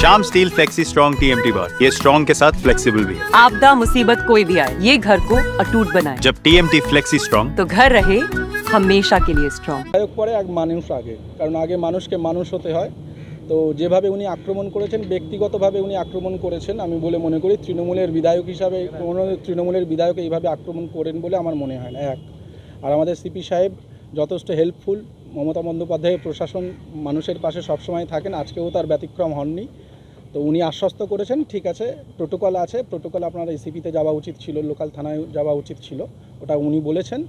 Shyam steel flexi strong TMT बार, ये strong के साथ फ्लेक्सिबल भी है। आपदा मुसीबत कोई भी आए, ये घर को अटूट बनाए। जब टीएमटी फ्लेक्सी स्ट्रॉन्ग तो घर रहे हमेशा के लिए स्ट्रॉन्ग। পরে এক মানুষ আগে, কারণ আগে মানুষকে মানুষ হতে হয়। তো যেভাবে উনি আক্রমণ করেছেন, ব্যক্তিগতভাবে উনি আক্রমণ করেছেন, আমি বলে মনে করি তৃণমূলের বিধায়ক হিসাবে কোনো তৃণমূলের বিধায়ক এইভাবে আক্রমণ করেন বলে আমার মনে হয় না। এক আর আমাদের সিপি সাহেব যথেষ্ট হেল্পফুল। মমতা বন্দ্যোপাধ্যায়ের প্রশাসন মানুষের পাশে সবসময় থাকেন, আজকেও তার ব্যতিক্রম হননি। তো উনি আশ্বস্ত করেছেন ঠিক আছে, প্রোটোকল আছে, প্রোটোকল আপনার এসিপিতে যাওয়া উচিত ছিল, লোকাল থানায় যাওয়া উচিত ছিল, ওটা উনি বলেছেন।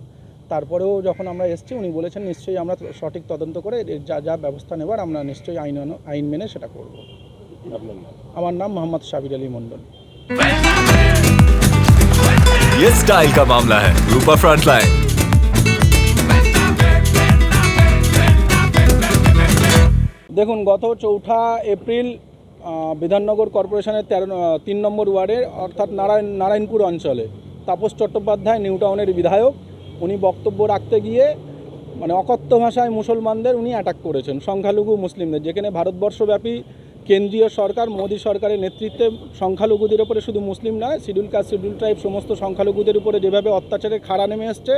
তারপরেও যখন আমরা এসেছি উনি বলেছেন নিশ্চয়ই আমরা সঠিক তদন্ত করে যা যা ব্যবস্থা নেবার আমরা নিশ্চয়ই আইন মেনে সেটা করব। আমার নাম মোহাম্মদ সাবির আলী মন্ডল। ये स्टाइल का मामला है, रूपा फ्रंटलाइन। দেখুন, গত 4 এপ্রিল বিধাননগর কর্পোরেশনের 3 নম্বর ওয়ার্ডের অর্থাৎ নারায়ণপুর অঞ্চলে তাপস চট্টোপাধ্যায় নিউ টাউনের বিধায়ক, উনি বক্তব্য রাখতে গিয়ে মানে অকথ্য ভাষায় মুসলমানদের উনি অ্যাটাক করেছেন, সংখ্যালঘু মুসলিমদের। যেখানে ভারতবর্ষব্যাপী কেন্দ্রীয় সরকার মোদী সরকারের নেতৃত্বে সংখ্যালঘুদের উপরে, শুধু মুসলিম নয়, শিডিউল কাস্ট শিডিউল ট্রাইব সমস্ত সংখ্যালঘুদের উপরে যেভাবে অত্যাচারের খাড়া নেমে আসছে,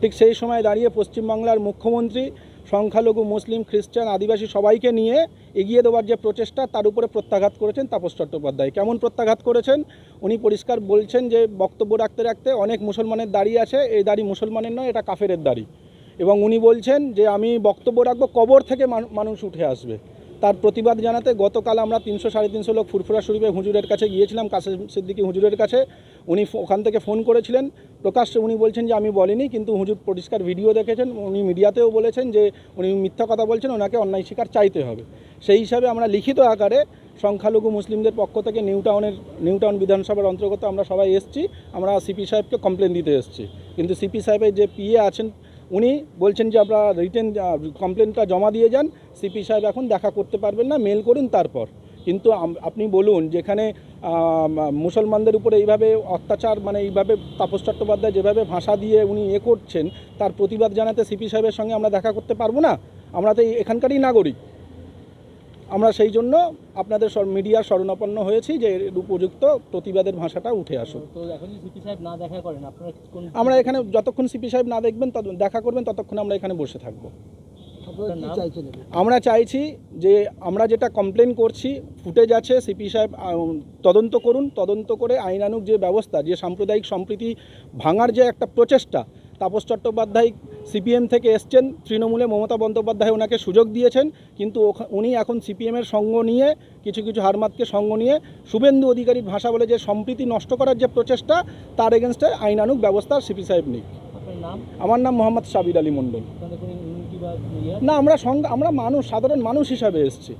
ঠিক সেই সময় দাঁড়িয়ে পশ্চিমবাংলার মুখ্যমন্ত্রী সংখ্যালঘু মুসলিম খ্রিস্টান আদিবাসী সবাইকে নিয়ে এগিয়ে দেওয়ার যে প্রচেষ্টা, তার উপরে প্রত্যাঘাত করেছেন তাপস চট্টোপাধ্যায়। কেমন প্রত্যাঘাত করেছেন? উনি পরিষ্কার বলছেন যে বক্তব্য রাখতে রাখতে অনেক মুসলমানের দাড়ি আছে, এই দাড়ি মুসলমানের নয়, এটা কাফেরের দাড়ি। এবং উনি বলছেন যে আমি বক্তব্য রাখবো, কবর থেকে মানুষ উঠে আসবে। তার প্রতিবাদ জানাতে গতকাল আমরা 300-350 লোক ফুরফুরা শরীফে হুজুরের কাছে গিয়েছিলাম, কাসেম সিদ্দিকী হুজুরের কাছে। উনি ওখান থেকে ফোন করেছিলেন প্রকাশ্যে, উনি বলছেন যে আমি বলিনি, কিন্তু হুজুর পরিষ্কার ভিডিও দেখেছেন, উনি মিডিয়াতেও বলেছেন যে উনি মিথ্যা কথা বলছেন, ওনাকে অন্যায় স্বীকার চাইতে হবে। সেই হিসাবে আমরা লিখিত আকারে সংখ্যালঘু মুসলিমদের পক্ষ থেকে নিউ টাউন বিধানসভার অন্তর্গত আমরা সবাই এসেছি, আমরা সিপি সাহেবকে কমপ্লেন দিতে এসেছি। কিন্তু সিপি সাহেবের যে পিএ আছেন উনি বলছেন যে আপনারা রিটেন কমপ্লেনটা জমা দিয়ে যান, সিপি সাহেব এখন দেখা করতে পারবেন না, মেল করুন তারপর। কিন্তু আপনি বলুন, যেখানে মুসলমানদের উপরে এইভাবে অত্যাচার, মানে এইভাবে তাপস চট্টোপাধ্যায় যেভাবে ভাষা দিয়ে উনি করছেন, তার প্রতিবাদ জানাতে সিপি সাহেবের সঙ্গে আমরা দেখা করতে পারবো না? আমরা তো এখানকারই নাগরিক। আমরা সেই জন্য আপনাদের মিডিয়ার শরণাপন্ন হয়েছি যে উপযুক্ত প্রতিবাদের ভাষাটা উঠে আসুক। তো এখন সিপি সাহেব না দেখা করেন আপনারা, আমরা এখানে যতক্ষণ সিপি সাহেব না দেখবেন দেখা করবেন, ততক্ষণ আমরা এখানে বসে থাকবো। আমরা চাইছি যে আমরা যেটা কমপ্লেন করছি, ফুটেজ আছে, সিপি সাহেব তদন্ত করুন, তদন্ত করে আইনানুগ যে ব্যবস্থা, যে সাম্প্রদায়িক সম্প্রীতি ভাঙার যে একটা প্রচেষ্টা, তাপস চট্টোপাধ্যায় সিপিএম থেকে এসছেন, তৃণমূলে মমতা বন্দ্যোপাধ্যায় ওনাকে সুযোগ দিয়েছেন, কিন্তু উনি এখন সিপিএমের সঙ্গ নিয়ে, কিছু হারমাতকে সঙ্গ নিয়ে শুভেন্দু অধিকারীর ভাষা বলে যে সম্প্রীতি নষ্ট করার যে প্রচেষ্টা, তার এগেনস্টে আইনানুগ ব্যবস্থা সিপি সাহেব নিক। আমার নাম মোহাম্মদ সাবির আলী মন্ডল। না, আমরা মানুষ, সাধারণ মানুষ হিসাবে এসেছি।